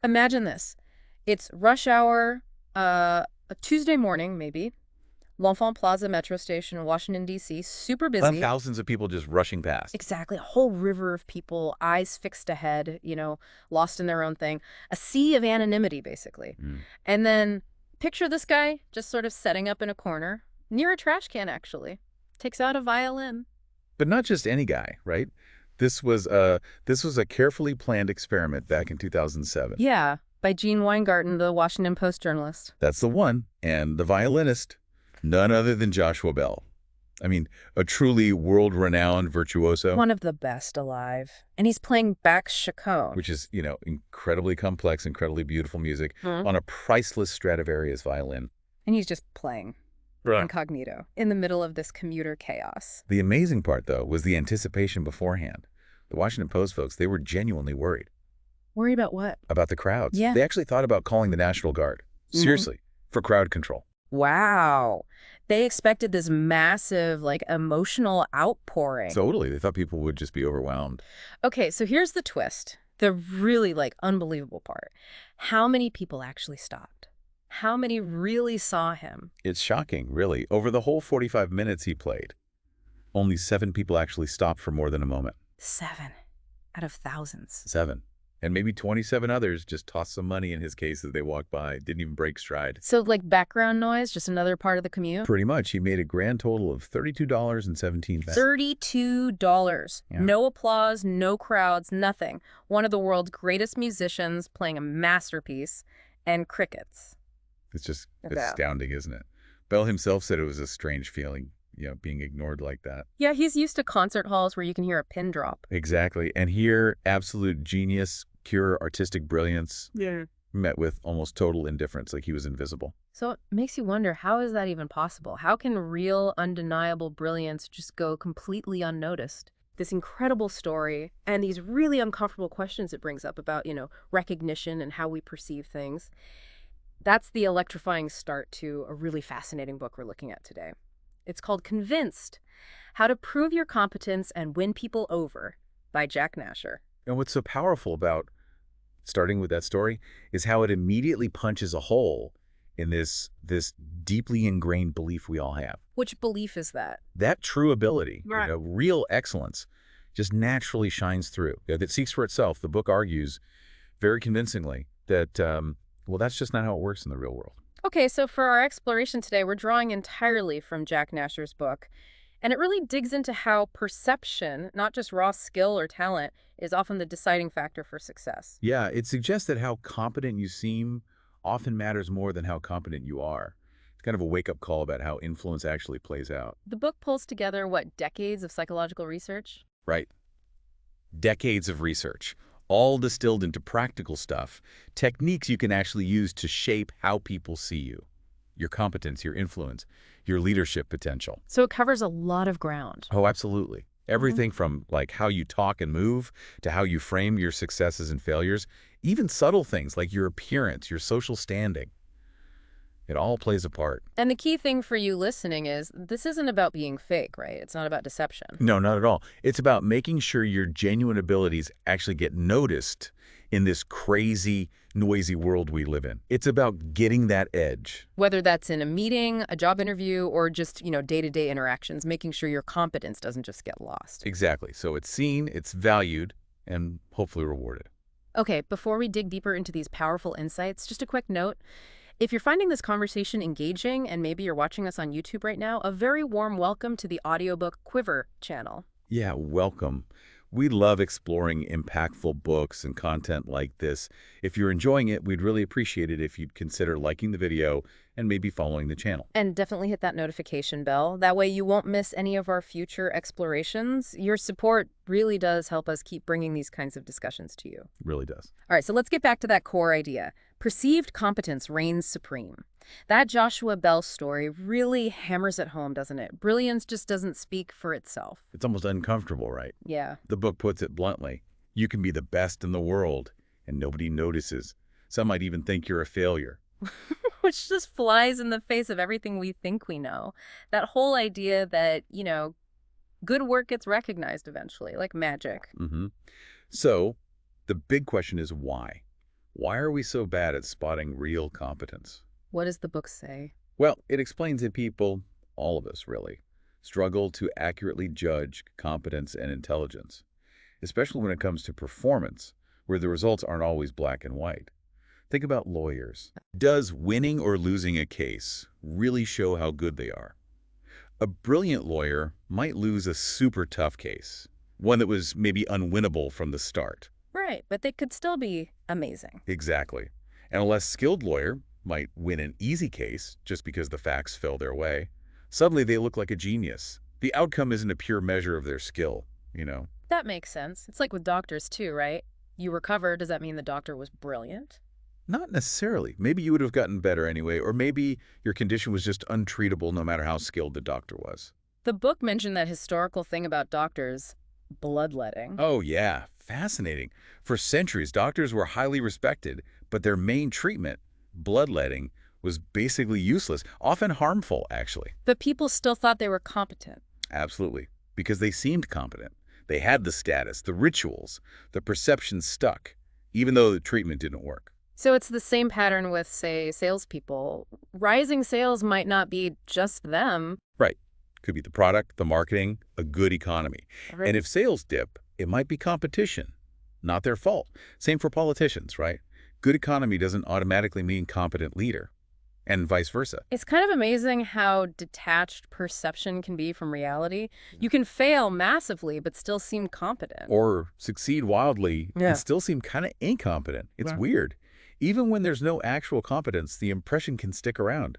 Imagine this. It's rush hour, a Tuesday morning, maybe. L'Enfant Plaza metro station in Washington, D.C., super busy. Thousands of people just rushing past. Exactly. A whole river of people, eyes fixed ahead, lost in their own thing. A sea of anonymity, basically. Mm. And then picture this guy just sort of setting up in a corner, near a trash can, actually. Takes out a violin. But not just any guy, right? This was a carefully planned experiment back in 2007. Yeah, by Gene Weingarten, the Washington Post journalist. That's the one. And the violinist, none other than Joshua Bell. I mean, a truly world-renowned virtuoso. One of the best alive. And he's playing Bach's Chaconne. Which is, incredibly complex, incredibly beautiful music Hmm. on a priceless Stradivarius violin. And he's just playing. Right. Incognito, in the middle of this commuter chaos. The amazing part, though, was the anticipation beforehand. The Washington Post folks, they were genuinely worried Worry about what? about the crowds. Yeah. They actually thought about calling the National Guard. Seriously, for crowd control. Wow. They expected this massive, emotional outpouring. Totally. They thought people would just be overwhelmed. Okay, so here's the twist. The really, unbelievable part. How many people actually stopped? How many really saw him? It's shocking, really. Over the whole 45 minutes he played, only 7 people actually stopped for more than a moment. 7 out of thousands. 7. And maybe 27 others just tossed some money in his case as they walked by, didn't even break stride. So, background noise, just another part of the commute? Pretty much. He made a grand total of $32.17. $32. Yeah. No applause, no crowds, nothing. One of the world's greatest musicians playing a masterpiece, and crickets. It's just Yeah. astounding, isn't it? Bell himself said it was a strange feeling, being ignored like that. Yeah, he's used to concert halls where you can hear a pin drop. Exactly. And here, absolute genius, pure artistic brilliance, met with almost total indifference, like he was invisible. So it makes you wonder, how is that even possible? How can real, undeniable brilliance just go completely unnoticed? This incredible story and these really uncomfortable questions it brings up about, recognition and how we perceive things. That's the electrifying start to a really fascinating book we're looking at today. It's called Convinced: How to Prove Your Competence and Win People Over by Jack Nasher. And what's so powerful about starting with that story is how it immediately punches a hole in this deeply ingrained belief we all have. Which belief is that? That true ability, Right. real excellence, just naturally shines through. That seeks for itself. The book argues very convincingly that, that's just not how it works in the real world. Okay, so for our exploration today, we're drawing entirely from Jack Nasher's book. And it really digs into how perception, not just raw skill or talent, is often the deciding factor for success. Yeah, it suggests that how competent you seem often matters more than how competent you are. It's kind of a wake-up call about how influence actually plays out. The book pulls together, decades of psychological research? Right. Decades of research, all distilled into practical stuff, techniques you can actually use to shape how people see you, your competence, your influence, your leadership potential. So it covers a lot of ground. Oh, absolutely. Everything from how you talk and move to how you frame your successes and failures, even subtle things like your appearance, your social standing. It all plays a part. And the key thing for you listening is this isn't about being fake, right? It's not about deception. No, not at all. It's about making sure your genuine abilities actually get noticed in this crazy, noisy world we live in. It's about getting that edge. Whether that's in a meeting, a job interview, or just, day-to-day interactions, making sure your competence doesn't just get lost. Exactly. So it's seen, it's valued, and hopefully rewarded. Okay, before we dig deeper into these powerful insights, just a quick note. If you're finding this conversation engaging and maybe you're watching us on YouTube right now, a very warm welcome to the Audiobook Quiver channel. Yeah, welcome. We love exploring impactful books and content like this. If you're enjoying it, we'd really appreciate it if you'd consider liking the video and maybe following the channel. And definitely hit that notification bell. That way you won't miss any of our future explorations. Your support really does help us keep bringing these kinds of discussions to you. It really does. All right, so let's get back to that core idea. Perceived competence reigns supreme. That Joshua Bell story really hammers it home, doesn't it? Brilliance just doesn't speak for itself. It's almost uncomfortable, right? Yeah. The book puts it bluntly. You can be the best in the world, and nobody notices. Some might even think you're a failure. Which just flies in the face of everything we think we know. That whole idea that, good work gets recognized eventually, like magic. So, the big question is why? Why are we so bad at spotting real competence? What does the book say? Well, it explains that people, all of us really, struggle to accurately judge competence and intelligence, especially when it comes to performance, where the results aren't always black and white. Think about lawyers. Does winning or losing a case really show how good they are? A brilliant lawyer might lose a super tough case, one that was maybe unwinnable from the start. Right, but they could still be amazing. Exactly. And a less skilled lawyer might win an easy case just because the facts fell their way. Suddenly they look like a genius. The outcome isn't a pure measure of their skill, you know? That makes sense. It's like with doctors too, right? You recover, does that mean the doctor was brilliant? Not necessarily. Maybe you would have gotten better anyway, or maybe your condition was just untreatable no matter how skilled the doctor was. The book mentioned that historical thing about doctors, bloodletting. Oh yeah, fascinating. For centuries, doctors were highly respected, but their main treatment, bloodletting, was basically useless, often harmful, actually. But people still thought they were competent. Absolutely, because they seemed competent. They had the status, the rituals, the perception stuck, even though the treatment didn't work. So it's the same pattern with, say, salespeople. Rising sales might not be just them. Right. Could be the product, the marketing, a good economy. Right. And if sales dip, it might be competition, not their fault. Same for politicians, right? Good economy doesn't automatically mean competent leader, and vice versa. It's kind of amazing how detached perception can be from reality. You can fail massively, but still seem competent. Or succeed wildly Yeah. and still seem kind of incompetent. It's Yeah. weird. Even when there's no actual competence, the impression can stick around.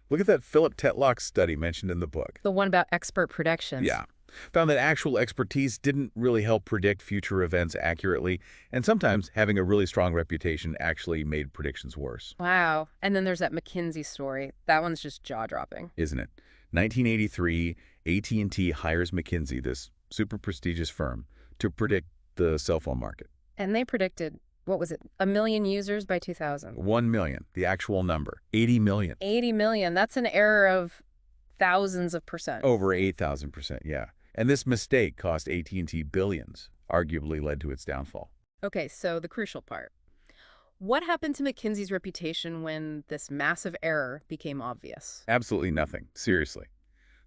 Look at that Philip Tetlock study mentioned in the book. The one about expert predictions. Yeah. Found that actual expertise didn't really help predict future events accurately, and sometimes having a really strong reputation actually made predictions worse. Wow. And then there's that McKinsey story. That one's just jaw-dropping. Isn't it? 1983, AT&T hires McKinsey, this super prestigious firm, to predict the cell phone market. And they predicted, what was it, 1 million users by 2000. 1 million, the actual number. 80 million. 80 million. That's an error of thousands of percent. Over 8,000%, yeah. And this mistake cost AT&T billions, arguably led to its downfall. Okay, so the crucial part. What happened to McKinsey's reputation when this massive error became obvious? Absolutely nothing, seriously.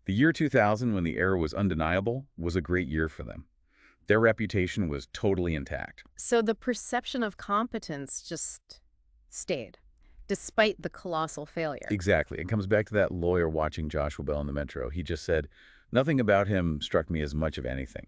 The year 2000, when the error was undeniable, was a great year for them. Their reputation was totally intact. So the perception of competence just stayed, despite the colossal failure. Exactly. It comes back to that lawyer watching Joshua Bell in the Metro. He just said, nothing about him struck me as much of anything.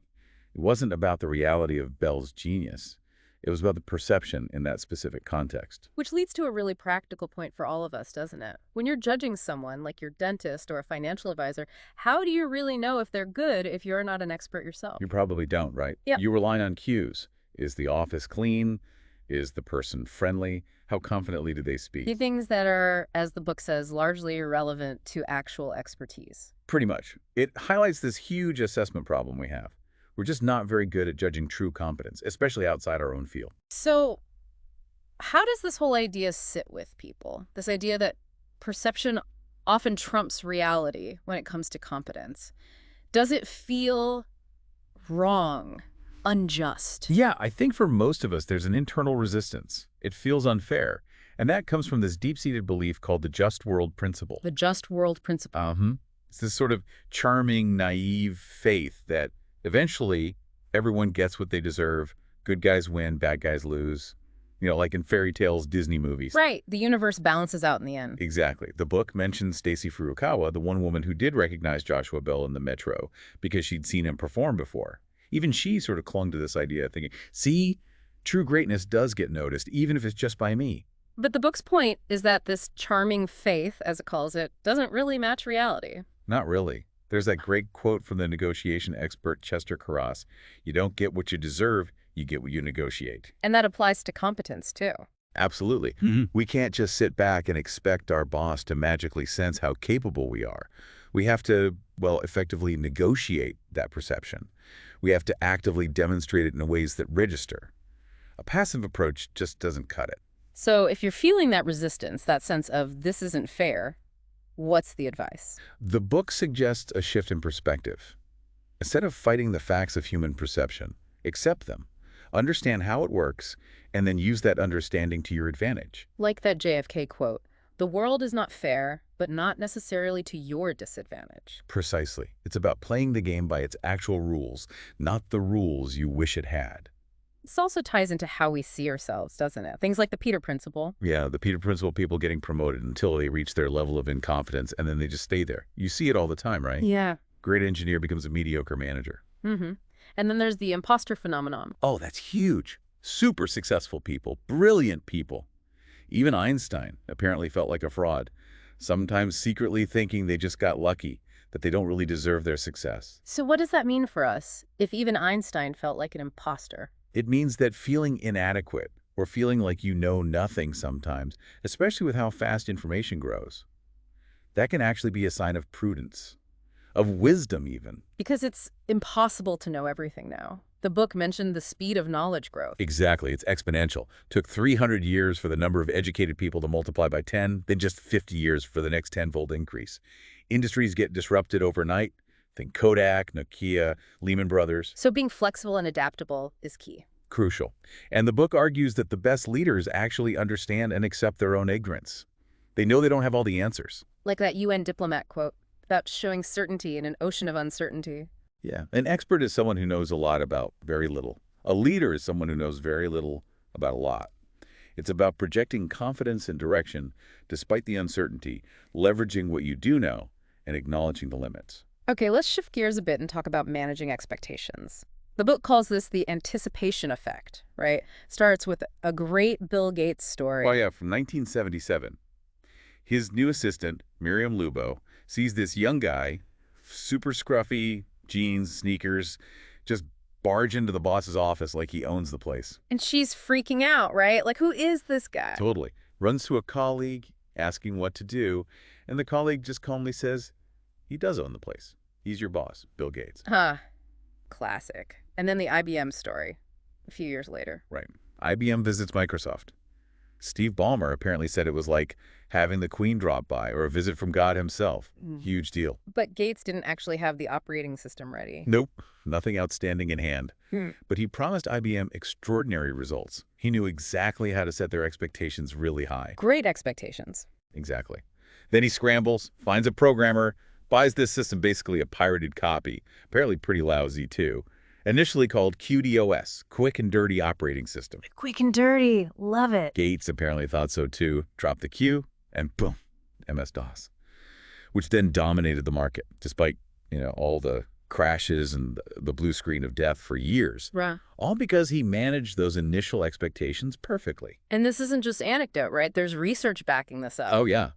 It wasn't about the reality of Bell's genius. It was about the perception in that specific context. Which leads to a really practical point for all of us, doesn't it? When you're judging someone, like your dentist or a financial advisor, how do you really know if they're good if you're not an expert yourself? You probably don't, right? Yep. You rely on cues. Is the office clean? Is the person friendly? How confidently do they speak? The things that are, as the book says, largely irrelevant to actual expertise. Pretty much. It highlights this huge assessment problem we have. We're just not very good at judging true competence, especially outside our own field. So how does this whole idea sit with people? This idea that perception often trumps reality when it comes to competence. Does it feel wrong, unjust? Yeah, I think for most of us, there's an internal resistance. It feels unfair. And that comes from this deep-seated belief called the just world principle. The just world principle. It's this sort of charming, naive faith that eventually everyone gets what they deserve. Good guys win, bad guys lose. You know, like in fairy tales, Disney movies. Right. The universe balances out in the end. Exactly. The book mentions Stacy Furukawa, the one woman who did recognize Joshua Bell in the Metro because she'd seen him perform before. Even she sort of clung to this idea, thinking, see, true greatness does get noticed, even if it's just by me. But the book's point is that this charming faith, as it calls it, doesn't really match reality. Not really. There's that great quote from the negotiation expert Chester Carras. You don't get what you deserve, you get what you negotiate. And that applies to competence, too. Absolutely. We can't just sit back and expect our boss to magically sense how capable we are. We have to, well, effectively negotiate that perception. We have to actively demonstrate it in ways that register. A passive approach just doesn't cut it. So if you're feeling that resistance, that sense of this isn't fair, what's the advice? The book suggests a shift in perspective. Instead of fighting the facts of human perception, accept them. Understand how it works, and then use that understanding to your advantage. Like that JFK quote, "The world is not fair, but not necessarily to your disadvantage." Precisely. It's about playing the game by its actual rules, not the rules you wish it had. This also ties into how we see ourselves, doesn't it? Things like the Peter Principle. Yeah, the Peter Principle people getting promoted until they reach their level of incompetence, and then they just stay there. You see it all the time, right? Yeah. Great engineer becomes a mediocre manager. Mm-hmm. And then there's the imposter phenomenon. Oh, that's huge. Super successful people, brilliant people. Even Einstein apparently felt like a fraud, sometimes secretly thinking they just got lucky, that they don't really deserve their success. So what does that mean for us, if even Einstein felt like an imposter? It means that feeling inadequate or feeling like you know nothing sometimes, especially with how fast information grows, that can actually be a sign of prudence, of wisdom even. Because it's impossible to know everything now. The book mentioned the speed of knowledge growth. Exactly, it's exponential. Took 300 years for the number of educated people to multiply by 10, then just 50 years for the next tenfold increase. Industries get disrupted overnight. Think Kodak, Nokia, Lehman Brothers. So being flexible and adaptable is key. Crucial. And the book argues that the best leaders actually understand and accept their own ignorance. They know they don't have all the answers. Like that UN diplomat quote, about showing certainty in an ocean of uncertainty. Yeah, an expert is someone who knows a lot about very little. A leader is someone who knows very little about a lot. It's about projecting confidence and direction despite the uncertainty, leveraging what you do know, and acknowledging the limits. Okay, let's shift gears a bit and talk about managing expectations. The book calls this the anticipation effect, right? Starts with a great Bill Gates story. Oh yeah, from 1977. His new assistant, Miriam Lubo, sees this young guy, super scruffy, jeans, sneakers, just barge into the boss's office like he owns the place. And she's freaking out, right? Like, who is this guy? Totally. Runs to a colleague, asking what to do, and the colleague just calmly says, he does own the place. He's your boss, Bill Gates. Huh. Classic. And then the IBM story, a few years later. Right. IBM visits Microsoft. Steve Ballmer apparently said it was like having the Queen drop by or a visit from God himself. Huge deal. But Gates didn't actually have the operating system ready. Nope. Nothing outstanding in hand. But he promised IBM extraordinary results. He knew exactly how to set their expectations really high. Great expectations. Exactly. Then he scrambles, finds a programmer, buys this system, basically a pirated copy, apparently pretty lousy too, initially called QDOS, Quick and Dirty Operating System. Quick and dirty. Love it. Gates apparently thought so too, dropped the Q, and boom, MS-DOS, which then dominated the market, despite, all the crashes and the blue screen of death for years. Right. All because he managed those initial expectations perfectly. And this isn't just anecdote, right? There's research backing this up. Oh, yeah.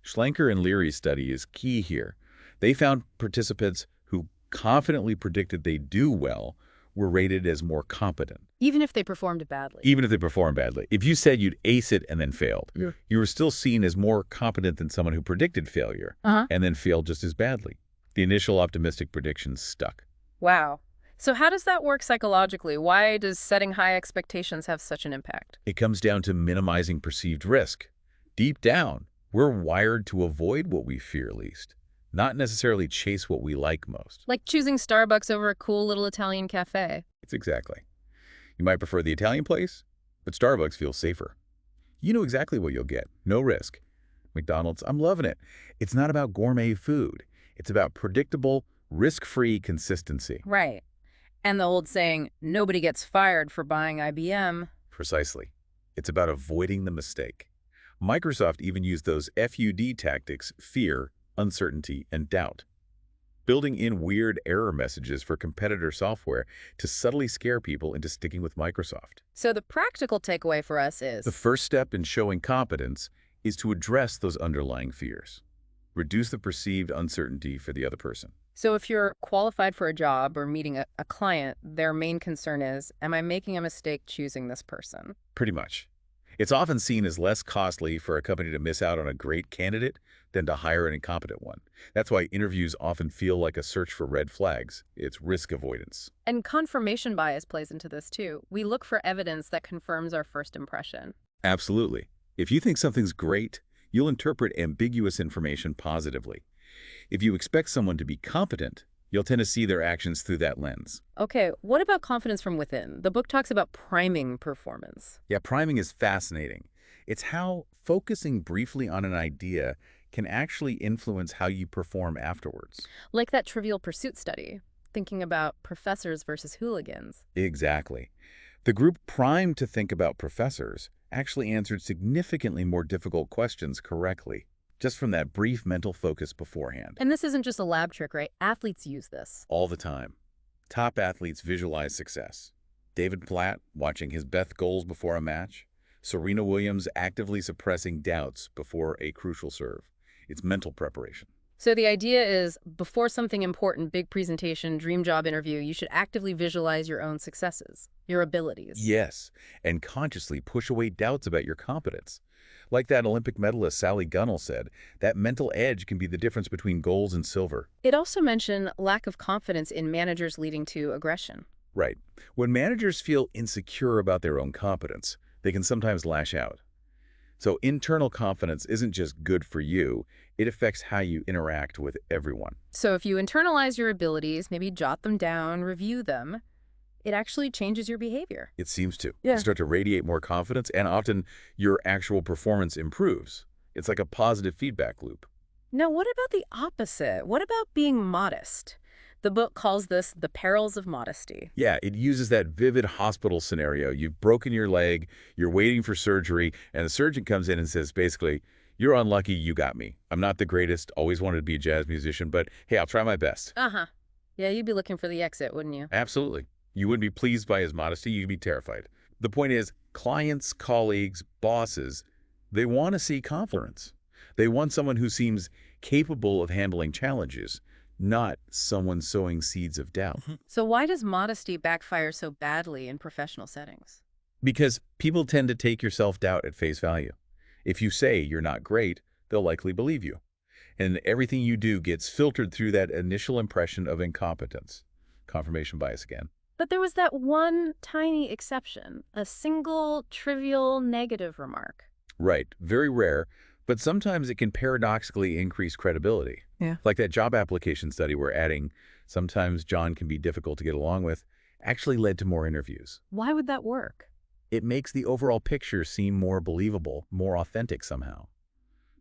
Schlenker and Leary's study is key here. They found participants who confidently predicted they'd do well were rated as more competent. Even if they performed badly. Even if they performed badly. If you said you'd ace it and then failed, you were still seen as more competent than someone who predicted failure and then failed just as badly. The initial optimistic predictions stuck. Wow. So how does that work psychologically? Why does setting high expectations have such an impact? It comes down to minimizing perceived risk. Deep down, we're wired to avoid what we fear least, not necessarily chase what we like most. Like choosing Starbucks over a cool little Italian cafe. It's exactly. You might prefer the Italian place, but Starbucks feels safer. You know exactly what you'll get. No risk. McDonald's, I'm loving it. It's not about gourmet food. It's about predictable, risk-free consistency. Right. And the old saying, nobody gets fired for buying IBM. Precisely. It's about avoiding the mistake. Microsoft even used those FUD tactics, fear, uncertainty, and doubt, building in weird error messages for competitor software to subtly scare people into sticking with Microsoft. So the practical takeaway for us is... The first step in showing competence is to address those underlying fears. Reduce the perceived uncertainty for the other person. So if you're qualified for a job or meeting a client, their main concern is, am I making a mistake choosing this person? Pretty much. It's often seen as less costly for a company to miss out on a great candidate than to hire an incompetent one. That's why interviews often feel like a search for red flags. It's risk avoidance. And confirmation bias plays into this too. We look for evidence that confirms our first impression. Absolutely. If you think something's great, you'll interpret ambiguous information positively. If you expect someone to be competent, You'll tend to see their actions through that lens. Okay, what about confidence from within? The book talks about priming performance. Yeah, priming is fascinating. It's how focusing briefly on an idea can actually influence how you perform afterwards. Like that Trivial Pursuit study, thinking about professors versus hooligans. Exactly. The group primed to think about professors actually answered significantly more difficult questions correctly, just from that brief mental focus beforehand. And this isn't just a lab trick, right? Athletes use this. All the time. Top athletes visualize success. David Platt watching his best goals before a match. Serena Williams actively suppressing doubts before a crucial serve. It's mental preparation. So the idea is, before something important, big presentation, dream job interview, you should actively visualize your own successes, your abilities. Yes, and consciously push away doubts about your competence. Like that Olympic medalist Sally Gunnell said, that mental edge can be the difference between gold and silver. It also mentioned lack of confidence in managers leading to aggression. Right. When managers feel insecure about their own competence, they can sometimes lash out. So internal confidence isn't just good for you, it affects how you interact with everyone. So if you internalize your abilities, maybe jot them down, review them, it actually changes your behavior. It seems to. Yeah. You start to radiate more confidence, and often your actual performance improves. It's like a positive feedback loop. Now, what about the opposite? What about being modest? The book calls this the perils of modesty. Yeah, it uses that vivid hospital scenario. You've broken your leg, you're waiting for surgery, and the surgeon comes in and says, basically, you're unlucky, you got me. I'm not the greatest, always wanted to be a jazz musician, but hey, I'll try my best. Uh-huh. Yeah, you'd be looking for the exit, wouldn't you? Absolutely. You wouldn't be pleased by his modesty, you'd be terrified. The point is, clients, colleagues, bosses, they want to see confidence. They want someone who seems capable of handling challenges, not someone sowing seeds of doubt. So why does modesty backfire so badly in professional settings? Because people tend to take your self-doubt at face value. If you say you're not great, they'll likely believe you. And everything you do gets filtered through that initial impression of incompetence. Confirmation bias again. But there was that one tiny exception, a single, trivial, negative remark. Right. Very rare, but sometimes it can paradoxically increase credibility. Yeah. Like that job application study where adding, sometimes John can be difficult to get along with, actually led to more interviews. Why would that work? It makes the overall picture seem more believable, more authentic somehow.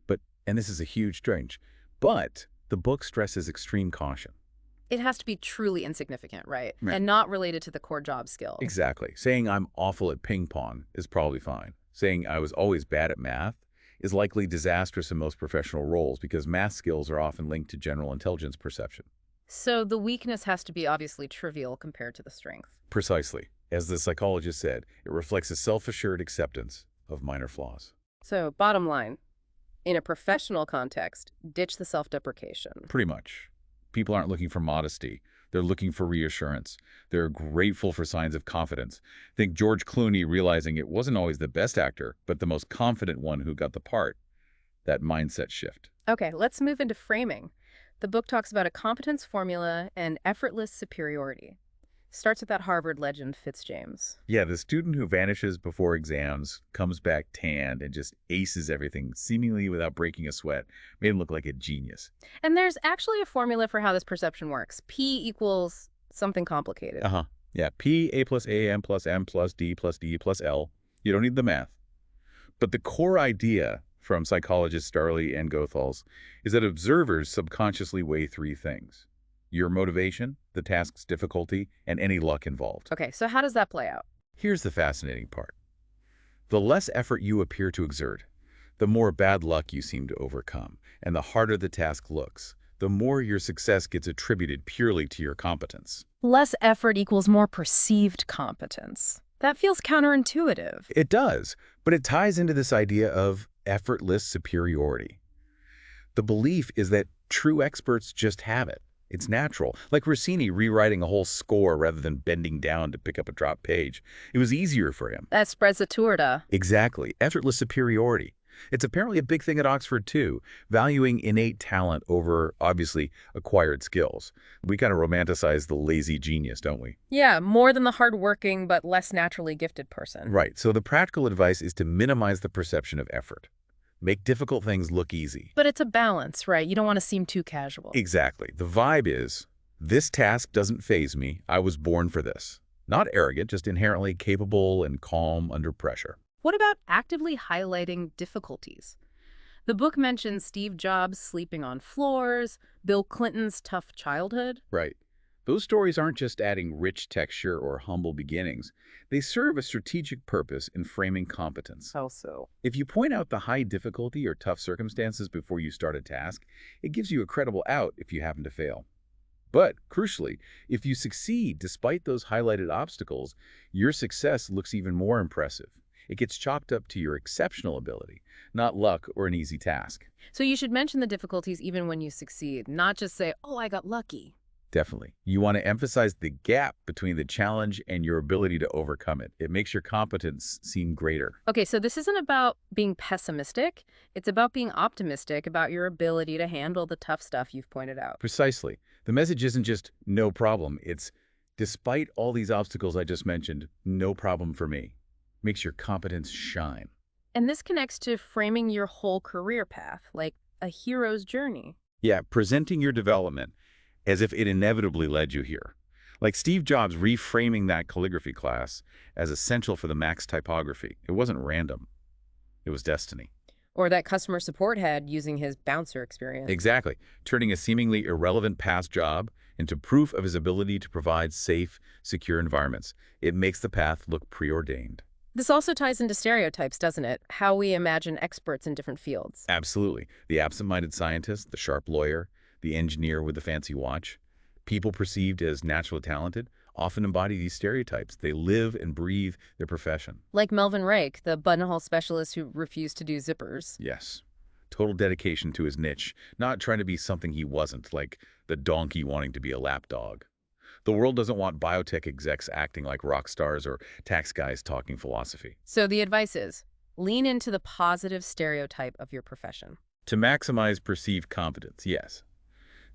But, and this is a huge strange, but the book stresses extreme caution. It has to be truly insignificant, right? Right. And not related to the core job skill. Exactly. Saying I'm awful at ping pong is probably fine. Saying I was always bad at math is likely disastrous in most professional roles because math skills are often linked to general intelligence perception. So the weakness has to be obviously trivial compared to the strength. Precisely. As the psychologist said, it reflects a self-assured acceptance of minor flaws. So bottom line, in a professional context, ditch the self-deprecation. Pretty much. People aren't looking for modesty. They're looking for reassurance. They're grateful for signs of confidence. Think George Clooney realizing it wasn't always the best actor, but the most confident one who got the part. That mindset shift. Okay, let's move into framing. The book talks about a competence formula and effortless superiority. Starts with that Harvard legend, Fitzjames. Yeah, the student who vanishes before exams, comes back tanned, and just aces everything, seemingly without breaking a sweat, made him look like a genius. And there's actually a formula for how this perception works. P equals something complicated. Yeah, P, A plus A, M plus M plus D plus D plus L. You don't need the math. But the core idea from psychologists Starley and Goethals is that observers subconsciously weigh three things: your motivation, the task's difficulty, and any luck involved. Okay, so how does that play out? Here's the fascinating part. The less effort you appear to exert, the more bad luck you seem to overcome, and the harder the task looks, the more your success gets attributed purely to your competence. Less effort equals more perceived competence. That feels counterintuitive. It does, but it ties into this idea of effortless superiority. The belief is that true experts just have it. It's natural. Like Rossini rewriting a whole score rather than bending down to pick up a dropped page. It was easier for him. That spreads the turda. Exactly. Effortless superiority. It's apparently a big thing at Oxford, too, valuing innate talent over, obviously, acquired skills. We kind of romanticize the lazy genius, don't we? Yeah, more than the hardworking but less naturally gifted person. Right. So the practical advice is to minimize the perception of effort. Make difficult things look easy. But it's a balance, right? You don't want to seem too casual. Exactly. The vibe is This task doesn't faze me. I was born for this. Not arrogant, just inherently capable and calm under pressure. What about actively highlighting difficulties? The book mentions Steve Jobs sleeping on floors, Bill Clinton's tough childhood. Right. Those stories aren't just adding rich texture or humble beginnings. They serve a strategic purpose in framing competence. How so? If you point out the high difficulty or tough circumstances before you start a task, it gives you a credible out if you happen to fail. But, crucially, if you succeed despite those highlighted obstacles, your success looks even more impressive. It gets chalked up to your exceptional ability, not luck or an easy task. So you should mention the difficulties even when you succeed, not just say, oh, I got lucky. Definitely. You want to emphasize the gap between the challenge and your ability to overcome it. It makes your competence seem greater. Okay, so this isn't about being pessimistic. It's about being optimistic about your ability to handle the tough stuff you've pointed out. Precisely. The message isn't just no problem. It's despite all these obstacles I just mentioned, no problem for me. Makes your competence shine. And this connects to framing your whole career path, like a hero's journey. Yeah, presenting your development as if it inevitably led you here. Like Steve Jobs reframing that calligraphy class as essential for the Max typography. It wasn't random. It was destiny. Or that customer support head using his bouncer experience. Exactly. Turning a seemingly irrelevant past job into proof of his ability to provide safe, secure environments. It makes the path look preordained. This also ties into stereotypes, doesn't it? How we imagine experts in different fields. Absolutely. The absent-minded scientist, the sharp lawyer, the engineer with the fancy watch. People perceived as naturally talented often embody these stereotypes. They live and breathe their profession. Like Melvin Rake, the buttonhole specialist who refused to do zippers. Yes. Total dedication to his niche, not trying to be something he wasn't, like the donkey wanting to be a lapdog. The world doesn't want biotech execs acting like rock stars or tax guys talking philosophy. So the advice is, lean into the positive stereotype of your profession. To maximize perceived competence, yes.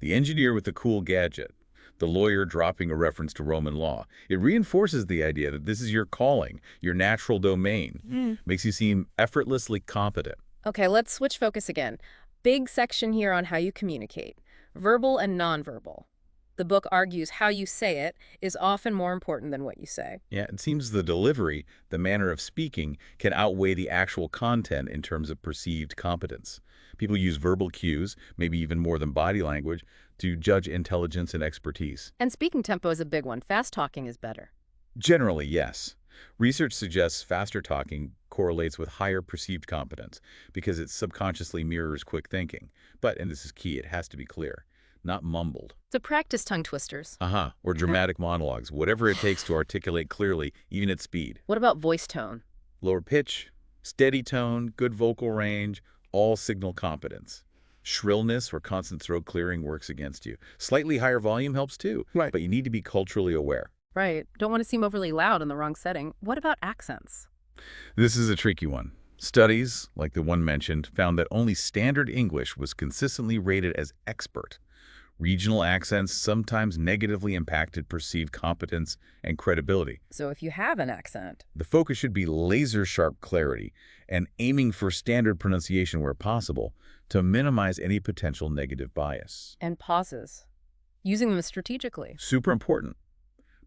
The engineer with the cool gadget, the lawyer dropping a reference to Roman law. It reinforces the idea that this is your calling, your natural domain. Makes you seem effortlessly competent. Okay, let's switch focus again. Big section here on how you communicate, verbal and nonverbal. The book argues how you say it is often more important than what you say. Yeah, it seems the delivery, the manner of speaking, can outweigh the actual content in terms of perceived competence. People use verbal cues, maybe even more than body language, to judge intelligence and expertise. And speaking tempo is a big one. Fast talking is better. Generally, yes. Research suggests faster talking correlates with higher perceived competence because it subconsciously mirrors quick thinking. But, and this is key, it has to be clear, not mumbled. So practice tongue twisters. Or dramatic monologues, whatever it takes to articulate clearly, even at speed. What about voice tone? Lower pitch, steady tone, good vocal range, all signal competence. Shrillness or constant throat clearing works against you. Slightly higher volume helps too, Right. but you need to be culturally aware. Right. Don't want to seem overly loud in the wrong setting. What about accents? This is a tricky one. Studies, like the one mentioned, found that only standard English was consistently rated as expert. Regional accents sometimes negatively impacted perceived competence and credibility. So if you have an accent. The focus should be laser-sharp clarity and aiming for standard pronunciation where possible to minimize any potential negative bias. And pauses. Using them strategically. Super important.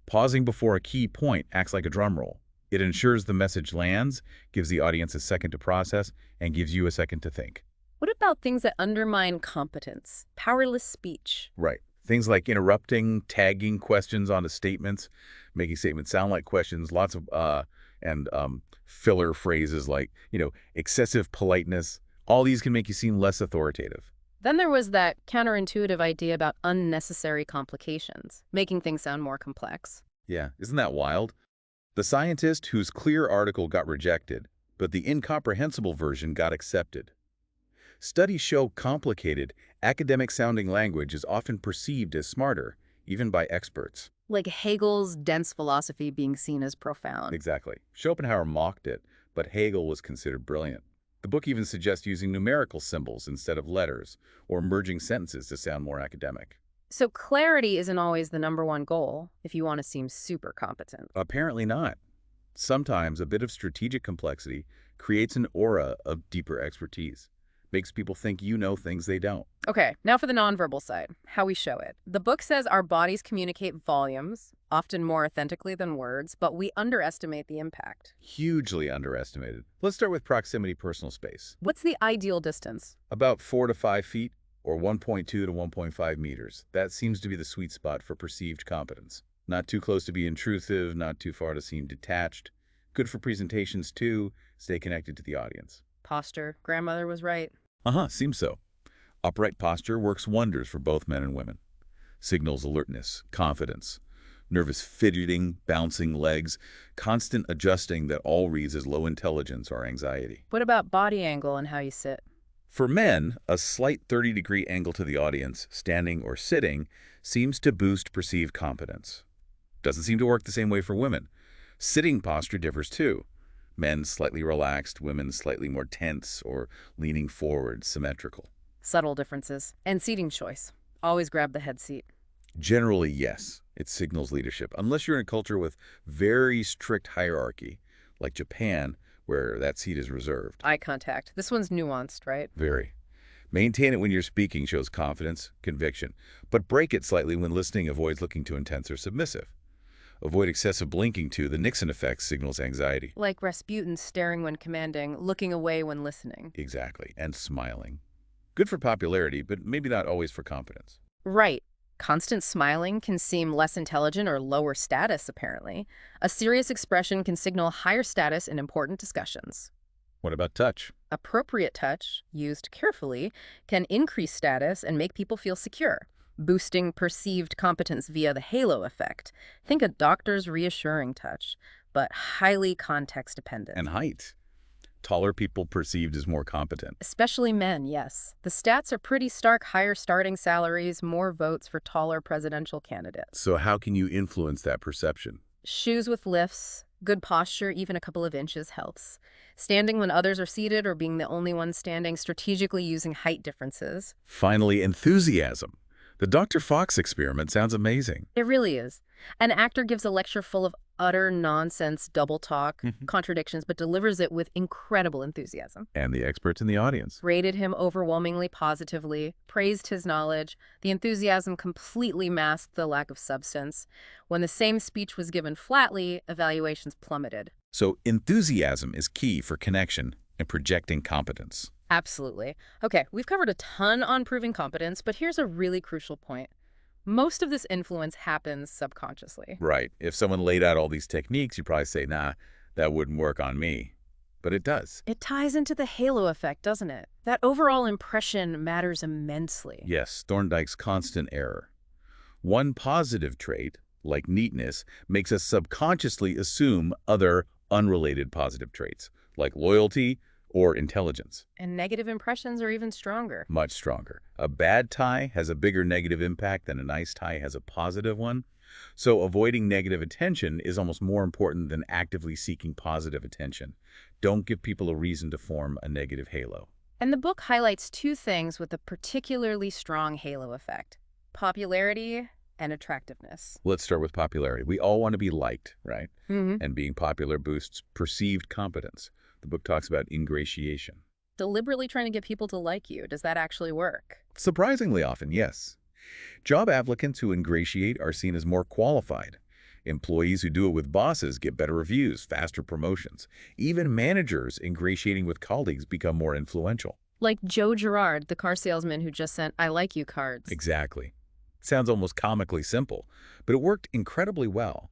Pausing before a key point acts like a drum roll. It ensures the message lands, gives the audience a second to process, and gives you a second to think. What about things that undermine competence? Powerless speech. Right. Things like interrupting, tagging questions onto statements, making statements sound like questions, lots of filler phrases like, excessive politeness. All these can make you seem less authoritative. Then there was that counterintuitive idea about unnecessary complications, making things sound more complex. Yeah, isn't that wild? The scientist whose clear article got rejected, but the incomprehensible version got accepted. Studies show complicated, academic-sounding language is often perceived as smarter, even by experts. Like Hegel's dense philosophy being seen as profound. Exactly. Schopenhauer mocked it, but Hegel was considered brilliant. The book even suggests using numerical symbols instead of letters, or merging sentences to sound more academic. So clarity isn't always the #1 goal if you want to seem super competent. Apparently not. Sometimes a bit of strategic complexity creates an aura of deeper expertise. Makes people think you know things they don't. Okay, now for the nonverbal side, how we show it. The book says our bodies communicate volumes, often more authentically than words, but we underestimate the impact. Hugely underestimated. Let's start with proximity personal space. What's the ideal distance? About 4 to 5 feet or 1.2 to 1.5 meters. That seems to be the sweet spot for perceived competence. Not too close to be intrusive, not too far to seem detached. Good for presentations too. Stay connected to the audience. Posture. Grandmother was right. Seems so. Upright posture works wonders for both men and women. Signals alertness, confidence, nervous fidgeting, bouncing legs, constant adjusting that all reads as low intelligence or anxiety. What about body angle and how you sit? For men, a slight 30-degree angle to the audience, standing or sitting, seems to boost perceived competence. Doesn't seem to work the same way for women. Sitting posture differs too. Men slightly relaxed, women slightly more tense or leaning forward, symmetrical. Subtle differences. And seating choice. Always grab the head seat. Generally, yes, it signals leadership, unless you're in a culture with very strict hierarchy, like Japan, where that seat is reserved. Eye contact. This one's nuanced, right? Very. Maintain it when you're speaking shows confidence, conviction, but break it slightly when listening avoids looking too intense or submissive. Avoid excessive blinking too. The Nixon effect signals anxiety. Like Rasputin staring when commanding, looking away when listening. Exactly. And smiling. Good for popularity, but maybe not always for competence. Right. Constant smiling can seem less intelligent or lower status, apparently. A serious expression can signal higher status in important discussions. What about touch? Appropriate touch, used carefully, can increase status and make people feel secure, boosting perceived competence via the halo effect. Think a doctor's reassuring touch, but highly context-dependent. And height. Taller people perceived as more competent. Especially men, yes. The stats are pretty stark: higher starting salaries, more votes for taller presidential candidates. So how can you influence that perception? Shoes with lifts, good posture, even a couple of inches helps. Standing when others are seated or being the only one standing, strategically using height differences. Finally, enthusiasm. The Dr. Fox experiment sounds amazing. It really is. An actor gives a lecture full of utter nonsense, double talk, contradictions, but delivers it with incredible enthusiasm. And the experts in the audience. Rated him overwhelmingly positively, praised his knowledge. The enthusiasm completely masked the lack of substance. When the same speech was given flatly, evaluations plummeted. So enthusiasm is key for connection and projecting competence. Absolutely. Okay, we've covered a ton on proving competence, but here's a really crucial point. Most of this influence happens subconsciously. Right. If someone laid out all these techniques, you'd probably say, nah, that wouldn't work on me. But it does. It ties into the halo effect, doesn't it? That overall impression matters immensely. Yes, Thorndike's constant error. One positive trait, like neatness, makes us subconsciously assume other unrelated positive traits, like loyalty or intelligence. And negative impressions are even stronger. Much stronger. A bad tie has a bigger negative impact than a nice tie has a positive one. So avoiding negative attention is almost more important than actively seeking positive attention. Don't give people a reason to form a negative halo. And the book highlights two things with a particularly strong halo effect: popularity and attractiveness. Let's start with popularity. We all want to be liked, right? Mm-hmm. And being popular boosts perceived competence. The book talks about ingratiation. Deliberately trying to get people to like you. Does that actually work? Surprisingly often, yes. Job applicants who ingratiate are seen as more qualified. Employees who do it with bosses get better reviews, faster promotions. Even managers ingratiating with colleagues become more influential. Like Joe Girard, the car salesman who just sent "I like you" cards. Exactly. Sounds almost comically simple, but it worked incredibly well.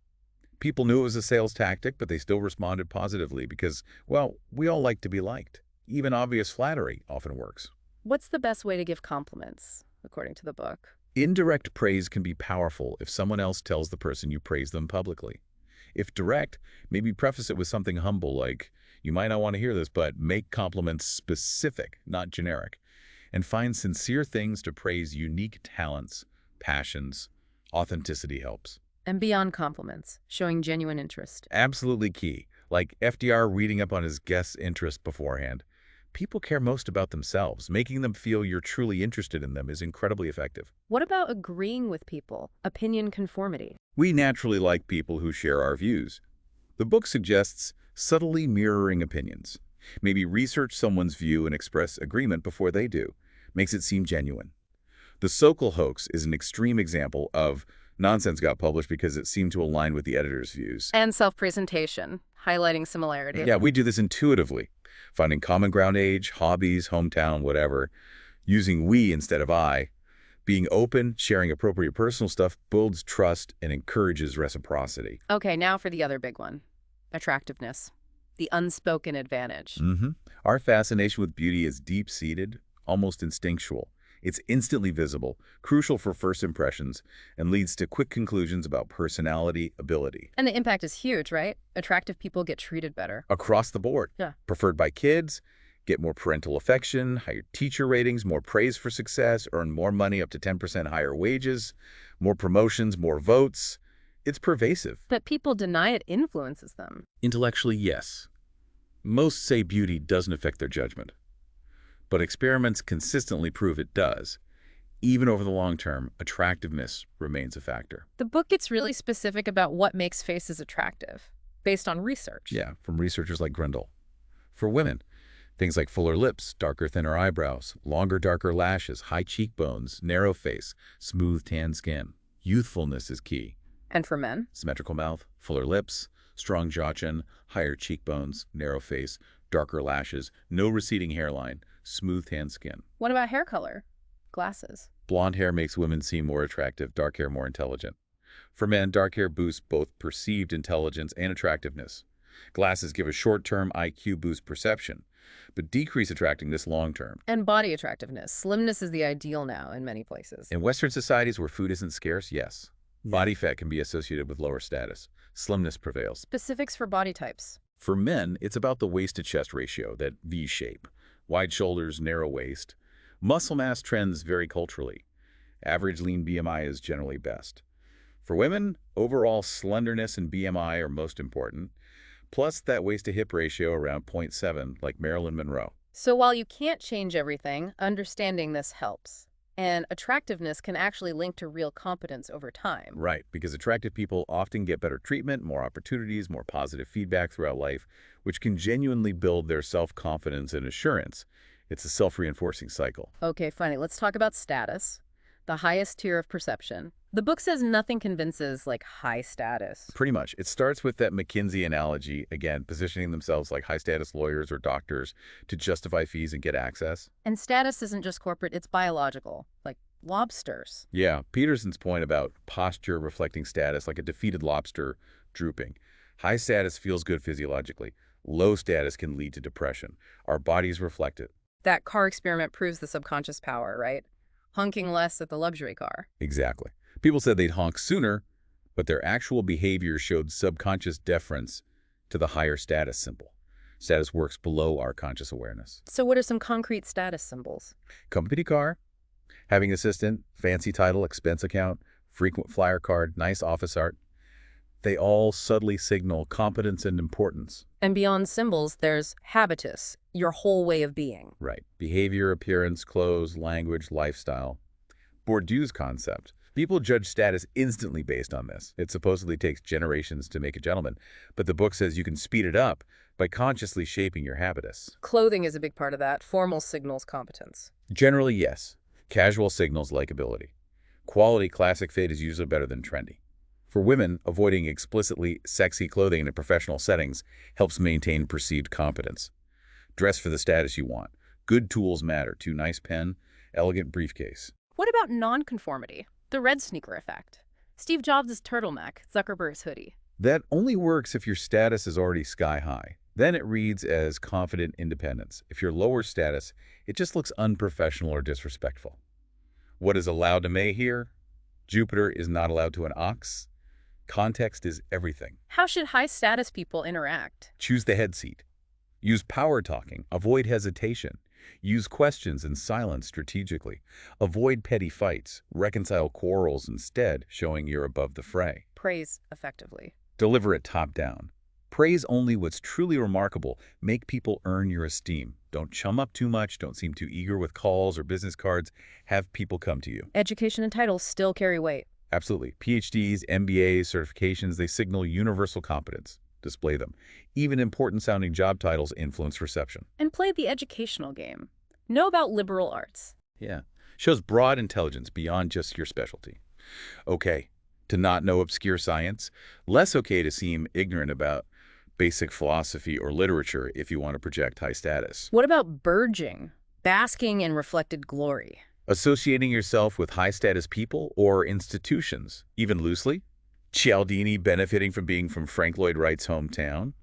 People knew it was a sales tactic, but they still responded positively because, well, we all like to be liked. Even obvious flattery often works. What's the best way to give compliments, according to the book? Indirect praise can be powerful if someone else tells the person you praise them publicly. If direct, maybe preface it with something humble like, you might not want to hear this, but make compliments specific, not generic. And find sincere things to praise unique talents, passions. Authenticity helps. And beyond compliments, showing genuine interest. Absolutely key. Like FDR reading up on his guest's interest beforehand. People care most about themselves. Making them feel you're truly interested in them is incredibly effective. What about agreeing with people? Opinion conformity. We naturally like people who share our views. The book suggests subtly mirroring opinions. Maybe research someone's view and express agreement before they do. Makes it seem genuine. The Sokol hoax is an extreme example of nonsense got published because it seemed to align with the editor's views. And self-presentation, highlighting similarity. Yeah, we do this intuitively, finding common ground age, hobbies, hometown, whatever, using we instead of I. Being open, sharing appropriate personal stuff builds trust and encourages reciprocity. Okay, now for the other big one. Attractiveness. The unspoken advantage. Our fascination with beauty is deep-seated, almost instinctual. It's instantly visible, crucial for first impressions, and leads to quick conclusions about personality, ability. And the impact is huge, right? Attractive people get treated better. Across the board. Yeah. Preferred by kids, get more parental affection, higher teacher ratings, more praise for success, earn more money, up to 10% higher wages, more promotions, more votes. It's pervasive. But people deny it influences them. Intellectually, yes. Most say beauty doesn't affect their judgment. But experiments consistently prove it does. Even over the long term, attractiveness remains a factor. The book gets really specific about what makes faces attractive, based on research. Yeah, from researchers like Grindle. For women, things like fuller lips, darker, thinner eyebrows, longer, darker lashes, high cheekbones, narrow face, smooth, tan skin. Youthfulness is key. And for men? Symmetrical mouth, fuller lips, strong jaw chin, higher cheekbones, narrow face, darker lashes, no receding hairline, smooth tan skin. What about hair color? Glasses. Blonde hair makes women seem more attractive, dark hair more intelligent. For men, dark hair boosts both perceived intelligence and attractiveness. Glasses give a short-term IQ boost perception, but decrease attractiveness long-term. And body attractiveness. Slimness is the ideal now in many places. In Western societies where food isn't scarce, yes. Body fat can be associated with lower status. Slimness prevails. Specifics for body types. For men, it's about the waist-to-chest ratio, that V shape. Wide shoulders, narrow waist. Muscle mass trends vary culturally. Average lean BMI is generally best. For women, overall slenderness and BMI are most important, plus that waist-to-hip ratio around 0.7, like Marilyn Monroe. So while you can't change everything, understanding this helps. And attractiveness can actually link to real competence over time. Right, because attractive people often get better treatment, more opportunities, more positive feedback throughout life, which can genuinely build their self-confidence and assurance. It's a self-reinforcing cycle. Okay, funny. Let's talk about status, the highest tier of perception. The book says nothing convinces like high status. Pretty much. It starts with that McKinsey analogy, again, positioning themselves like high-status lawyers or doctors to justify fees and get access. And status isn't just corporate, it's biological, like lobsters. Yeah, Peterson's point about posture reflecting status, like a defeated lobster drooping. High status feels good physiologically. Low status can lead to depression. Our bodies reflect it. That car experiment proves the subconscious power, right? Honking less at the luxury car. Exactly. People said they'd honk sooner, but their actual behavior showed subconscious deference to the higher status symbol. Status works below our conscious awareness. So what are some concrete status symbols? Company car, having assistant, fancy title, expense account, frequent flyer card, nice office art. They all subtly signal competence and importance. And beyond symbols, there's habitus, your whole way of being. Right. Behavior, appearance, clothes, language, lifestyle. Bourdieu's concept. People judge status instantly based on this. It supposedly takes generations to make a gentleman, but the book says you can speed it up by consciously shaping your habitus. Clothing is a big part of that. Formal signals competence. Generally, yes. Casual signals likability. Quality classic fit is usually better than trendy. For women, avoiding explicitly sexy clothing in professional settings helps maintain perceived competence. Dress for the status you want. Good tools matter, too. Nice pen, elegant briefcase. What about nonconformity? The red sneaker effect. Steve Jobs' turtleneck, Zuckerberg's hoodie. That only works if your status is already sky high. Then it reads as confident independence. If you're lower status, it just looks unprofessional or disrespectful. What is allowed to May here? Jupiter is not allowed to an ox. Context is everything. How should high-status people interact? Choose the head seat. Use power talking. Avoid hesitation. Use questions and silence strategically. Avoid petty fights. Reconcile quarrels instead, showing you're above the fray. Praise effectively. Deliver it top down. Praise only what's truly remarkable. Make people earn your esteem. Don't chum up too much. Don't seem too eager with calls or business cards. Have people come to you. Education and titles still carry weight. Absolutely. PhDs, MBAs, certifications, they signal universal competence. display them. Even important-sounding job titles influence reception. And play the educational game. Know about liberal arts. Yeah. Shows broad intelligence beyond just your specialty. Okay to not know obscure science. Less okay to seem ignorant about basic philosophy or literature if you want to project high status. What about burgeoning, basking in reflected glory? Associating yourself with high-status people or institutions, even loosely. Cialdini benefiting from being from Frank Lloyd Wright's hometown.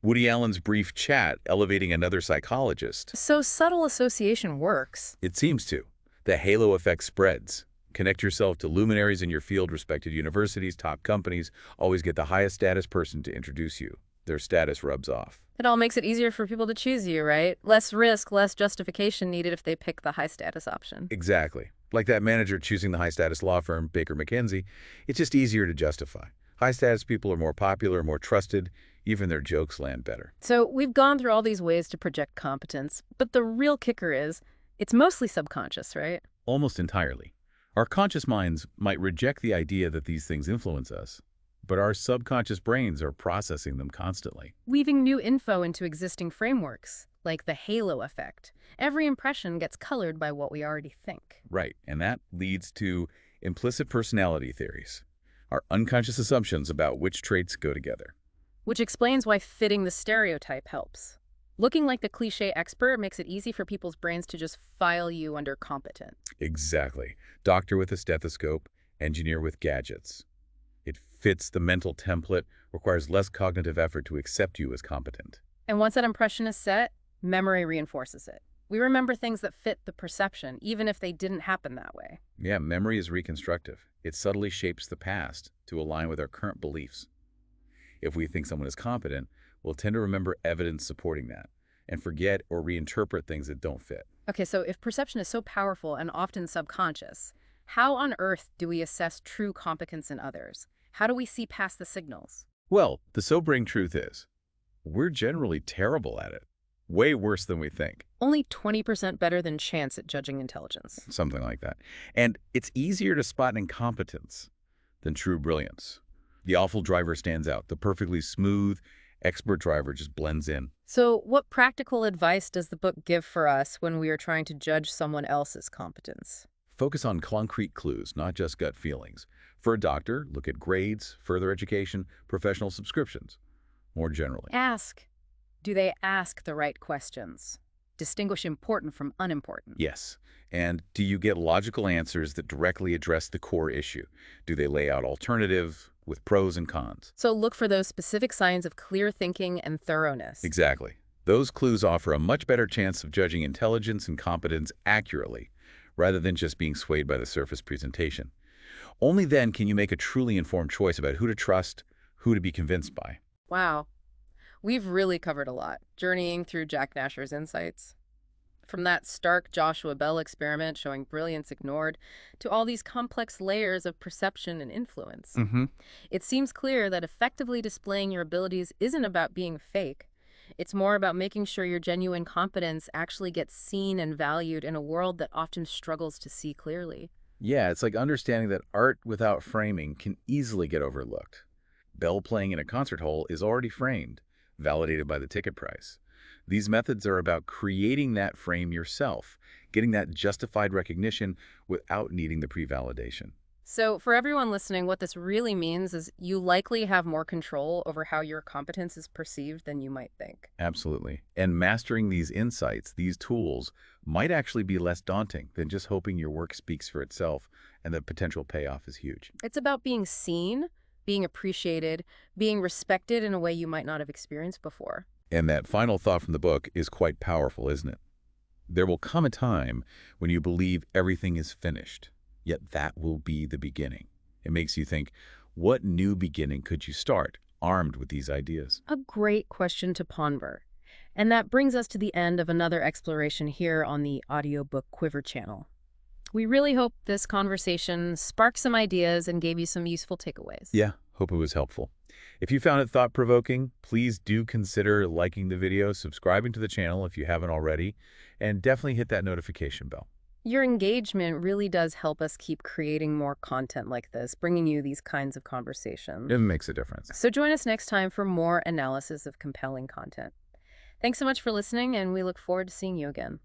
Woody Allen's brief chat elevating another psychologist. So subtle association works. It seems to. The halo effect spreads. Connect yourself to luminaries in your field, respected universities, top companies. Always get the highest status person to introduce you. Their status rubs off. It all makes it easier for people to choose you, right? Less risk, less justification needed if they pick the high-status option. Exactly. Like that manager choosing the high-status law firm, Baker McKenzie. It's just easier to justify. High-status people are more popular, more trusted. Even their jokes land better. So we've gone through all these ways to project competence, but the real kicker is, it's mostly subconscious, right? Almost entirely. Our conscious minds might reject the idea that these things influence us, but our subconscious brains are processing them constantly. Weaving new info into existing frameworks, like the halo effect. Every impression gets colored by what we already think. Right, and that leads to implicit personality theories, our unconscious assumptions about which traits go together. Which explains why fitting the stereotype helps. Looking like the cliché expert makes it easy for people's brains to just file you under competent. Exactly. Doctor with a stethoscope, engineer with gadgets. It fits the mental template, requires less cognitive effort to accept you as competent. And once that impression is set, memory reinforces it. We remember things that fit the perception, even if they didn't happen that way. Yeah, memory is reconstructive. It subtly shapes the past to align with our current beliefs. If we think someone is competent, we'll tend to remember evidence supporting that and forget or reinterpret things that don't fit. Okay, so if perception is so powerful and often subconscious, how on earth do we assess true competence in others? How do we see past the signals? Well, the sobering truth is, we're generally terrible at it. Way worse than we think. Only 20% better than chance at judging intelligence. Something like that. And it's easier to spot incompetence than true brilliance. The awful driver stands out. The perfectly smooth, expert driver just blends in. So what practical advice does the book give for us when we are trying to judge someone else's competence? Focus on concrete clues, not just gut feelings. For a doctor, look at grades, further education, professional subscriptions, more generally. Ask. Do they ask the right questions? Distinguish important from unimportant. Yes. And do you get logical answers that directly address the core issue? Do they lay out alternatives with pros and cons? So look for those specific signs of clear thinking and thoroughness. Exactly. Those clues offer a much better chance of judging intelligence and competence accurately, rather than just being swayed by the surface presentation. Only then can you make a truly informed choice about who to trust, who to be convinced by. Wow. We've really covered a lot, journeying through Jack Nasher's insights. From that stark Joshua Bell experiment showing brilliance ignored to all these complex layers of perception and influence. It seems clear that effectively displaying your abilities isn't about being fake. It's more about making sure your genuine competence actually gets seen and valued in a world that often struggles to see clearly. Yeah, it's like understanding that art without framing can easily get overlooked. Bell playing in a concert hall is already framed, validated by the ticket price. These methods are about creating that frame yourself, getting that justified recognition without needing the pre-validation. So for everyone listening, what this really means is you likely have more control over how your competence is perceived than you might think. Absolutely. And mastering these insights, these tools, might actually be less daunting than just hoping your work speaks for itself, and the potential payoff is huge. It's about being seen, being appreciated, being respected in a way you might not have experienced before. And that final thought from the book is quite powerful, isn't it? There will come a time when you believe everything is finished, yet that will be the beginning. It makes you think, what new beginning could you start, armed with these ideas? A great question to ponder. And that brings us to the end of another exploration here on the Audiobook Quiver channel. We really hope this conversation sparked some ideas and gave you some useful takeaways. Yeah, hope it was helpful. If you found it thought-provoking, please do consider liking the video, subscribing to the channel if you haven't already, and definitely hit that notification bell. Your engagement really does help us keep creating more content like this, bringing you these kinds of It conversations. makes a difference. So join us next time for more analysis of compelling content. Thanks so much for listening, and we look forward to seeing you again.